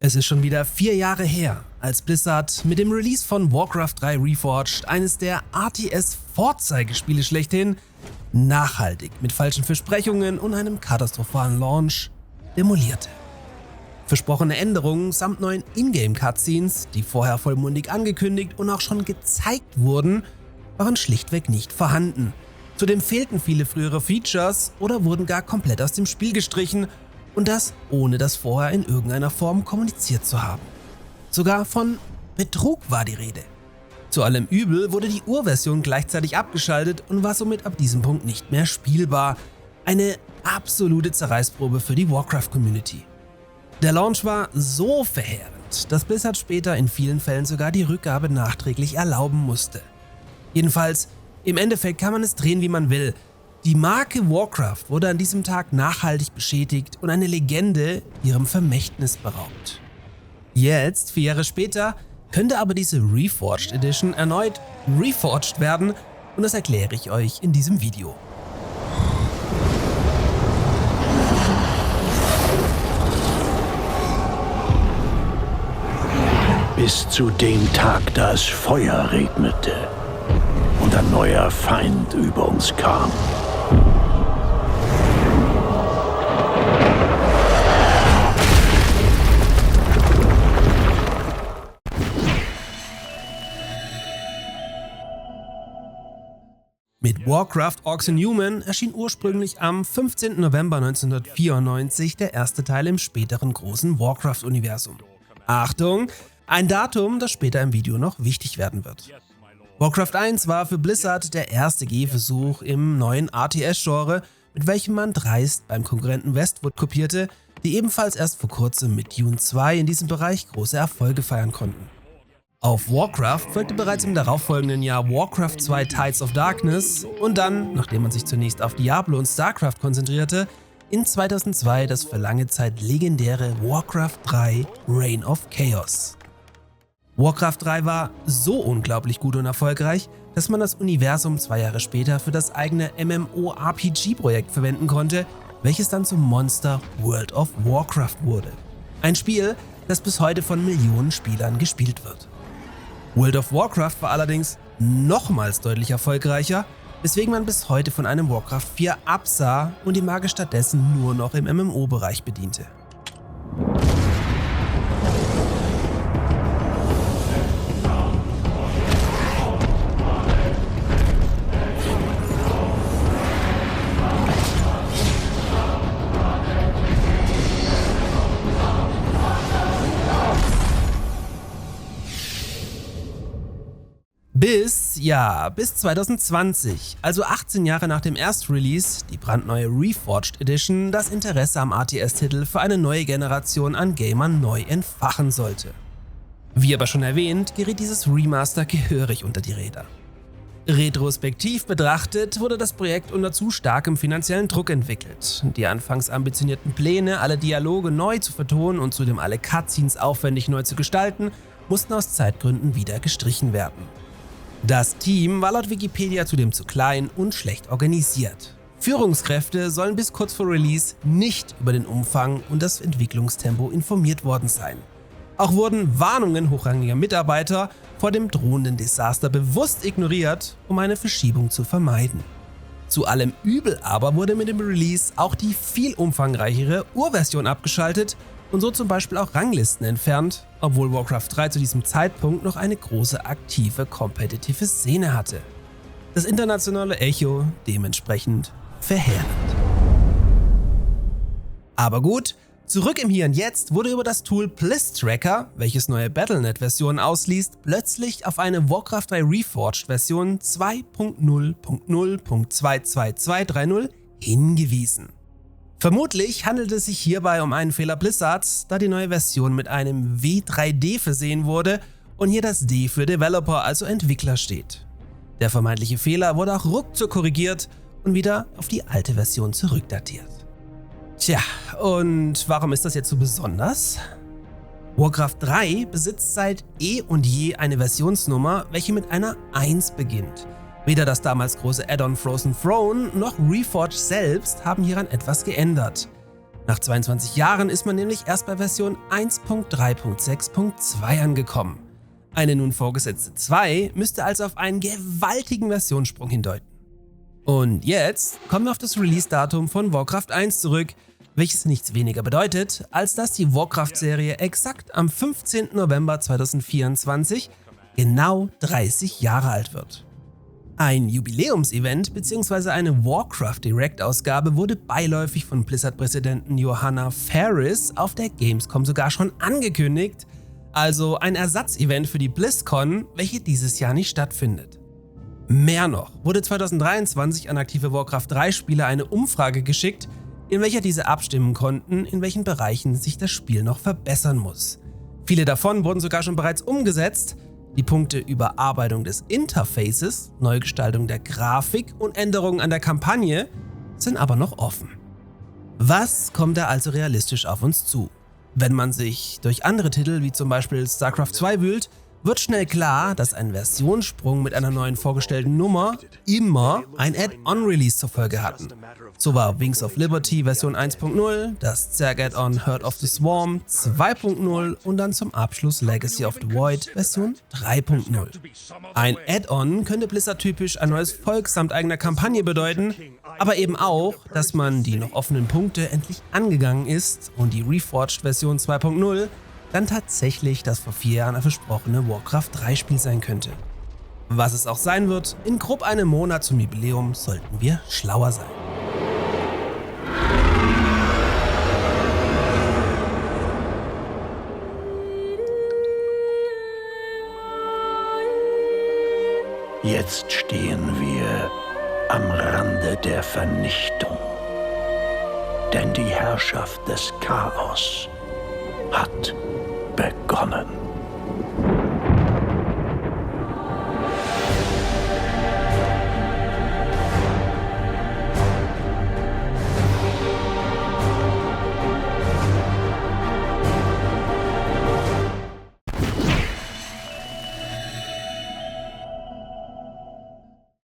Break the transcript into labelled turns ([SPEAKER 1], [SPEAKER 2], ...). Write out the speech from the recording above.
[SPEAKER 1] Es ist schon wieder 4 Jahre her, als Blizzard mit dem Release von Warcraft 3 Reforged eines der RTS-Vorzeigespiele schlechthin nachhaltig mit falschen Versprechungen und einem katastrophalen Launch demolierte. Versprochene Änderungen samt neuen Ingame-Cutscenes, die vorher vollmundig angekündigt und auch schon gezeigt wurden, waren schlichtweg nicht vorhanden. Zudem fehlten viele frühere Features oder wurden gar komplett aus dem Spiel gestrichen, und das ohne das vorher in irgendeiner Form kommuniziert zu haben. Sogar von Betrug war die Rede. Zu allem Übel wurde die Urversion gleichzeitig abgeschaltet und war somit ab diesem Punkt nicht mehr spielbar. Eine absolute Zerreißprobe für die Warcraft-Community. Der Launch war so verheerend, dass Blizzard später in vielen Fällen sogar die Rückgabe nachträglich erlauben musste. Jedenfalls, im Endeffekt kann man es drehen, wie man will. Die Marke Warcraft wurde an diesem Tag nachhaltig beschädigt und eine Legende ihrem Vermächtnis beraubt. Jetzt, 4 Jahre später, könnte aber diese Reforged Edition erneut reforged werden, und das erkläre ich euch in diesem Video.
[SPEAKER 2] Bis zu dem Tag, da es Feuer regnete und ein neuer Feind über uns kam.
[SPEAKER 1] Mit Warcraft Orcs and Human erschien ursprünglich am 15. November 1994 der erste Teil im späteren großen Warcraft-Universum. Achtung, ein Datum, das später im Video noch wichtig werden wird. Warcraft 1 war für Blizzard der erste Gehversuch im neuen RTS-Genre, mit welchem man dreist beim Konkurrenten Westwood kopierte, die ebenfalls erst vor kurzem mit Dune 2 in diesem Bereich große Erfolge feiern konnten. Auf Warcraft folgte bereits im darauffolgenden Jahr Warcraft 2 Tides of Darkness und dann, nachdem man sich zunächst auf Diablo und StarCraft konzentrierte, in 2002 das für lange Zeit legendäre Warcraft 3 Reign of Chaos. Warcraft 3 war so unglaublich gut und erfolgreich, dass man das Universum 2 Jahre später für das eigene MMORPG-Projekt verwenden konnte, welches dann zum Monster World of Warcraft wurde. Ein Spiel, das bis heute von Millionen Spielern gespielt wird. World of Warcraft war allerdings nochmals deutlich erfolgreicher, weswegen man bis heute von einem Warcraft 4 absah und die Marke stattdessen nur noch im MMO-Bereich bediente. Bis 2020, also 18 Jahre nach dem Erstrelease, die brandneue Reforged Edition, das Interesse am RTS-Titel für eine neue Generation an Gamern neu entfachen sollte. Wie aber schon erwähnt, geriet dieses Remaster gehörig unter die Räder. Retrospektiv betrachtet wurde das Projekt unter zu starkem finanziellen Druck entwickelt. Die anfangs ambitionierten Pläne, alle Dialoge neu zu vertonen und zudem alle Cutscenes aufwendig neu zu gestalten, mussten aus Zeitgründen wieder gestrichen werden. Das Team war laut Wikipedia zudem zu klein und schlecht organisiert. Führungskräfte sollen bis kurz vor Release nicht über den Umfang und das Entwicklungstempo informiert worden sein. Auch wurden Warnungen hochrangiger Mitarbeiter vor dem drohenden Desaster bewusst ignoriert, um eine Verschiebung zu vermeiden. Zu allem Übel aber wurde mit dem Release auch die viel umfangreichere Urversion abgeschaltet und so zum Beispiel auch Ranglisten entfernt, obwohl Warcraft 3 zu diesem Zeitpunkt noch eine große aktive kompetitive Szene hatte. Das internationale Echo dementsprechend verheerend. Aber gut, zurück im Hier und Jetzt wurde über das Tool Bliss-Tracker, welches neue Battle.net-Versionen ausliest, plötzlich auf eine Warcraft 3 Reforged-Version 2.0.0.22230 hingewiesen. Vermutlich handelt es sich hierbei um einen Fehler Blizzards, da die neue Version mit einem W3D versehen wurde und hier das D für Developer, also Entwickler, steht. Der vermeintliche Fehler wurde auch ruckzuck korrigiert und wieder auf die alte Version zurückdatiert. Tja, und warum ist das jetzt so besonders? Warcraft 3 besitzt seit eh und je eine Versionsnummer, welche mit einer 1 beginnt. Weder das damals große Add-on Frozen Throne noch Reforged selbst haben hieran etwas geändert. Nach 22 Jahren ist man nämlich erst bei Version 1.3.6.2 angekommen. Eine nun vorgesetzte 2 müsste also auf einen gewaltigen Versionssprung hindeuten. Und jetzt kommen wir auf das Release-Datum von Warcraft 1 zurück, welches nichts weniger bedeutet, als dass die Warcraft-Serie exakt am 15. November 2024 genau 30 Jahre alt wird. Ein Jubiläumsevent bzw. eine Warcraft Direct-Ausgabe wurde beiläufig von Blizzard-Präsidenten Johanna Faris auf der Gamescom sogar schon angekündigt, also ein Ersatzevent für die BlizzCon, welche dieses Jahr nicht stattfindet. Mehr noch, wurde 2023 an aktive Warcraft 3 Spieler eine Umfrage geschickt, in welcher diese abstimmen konnten, in welchen Bereichen sich das Spiel noch verbessern muss. Viele davon wurden sogar schon bereits umgesetzt. Die Punkte Überarbeitung des Interfaces, Neugestaltung der Grafik und Änderungen an der Kampagne sind aber noch offen. Was kommt da also realistisch auf uns zu? Wenn man sich durch andere Titel wie zum Beispiel StarCraft 2 wühlt, wird schnell klar, dass ein Versionssprung mit einer neuen vorgestellten Nummer immer ein Add-on-Release zur Folge hatten. So war Wings of Liberty Version 1.0, das Zerg-Add-on Heart of the Swarm 2.0 und dann zum Abschluss Legacy of the Void Version 3.0. Ein Add-on könnte Blizzard-typisch ein neues Volk samt eigener Kampagne bedeuten, aber eben auch, dass man die noch offenen Punkte endlich angegangen ist und die Reforged Version 2.0 dann tatsächlich das vor 4 Jahren versprochene Warcraft 3 Spiel sein könnte. Was es auch sein wird, in grob einem Monat zum Jubiläum sollten wir schlauer sein.
[SPEAKER 2] Jetzt stehen wir am Rande der Vernichtung. Denn die Herrschaft des Chaos hat begonnen.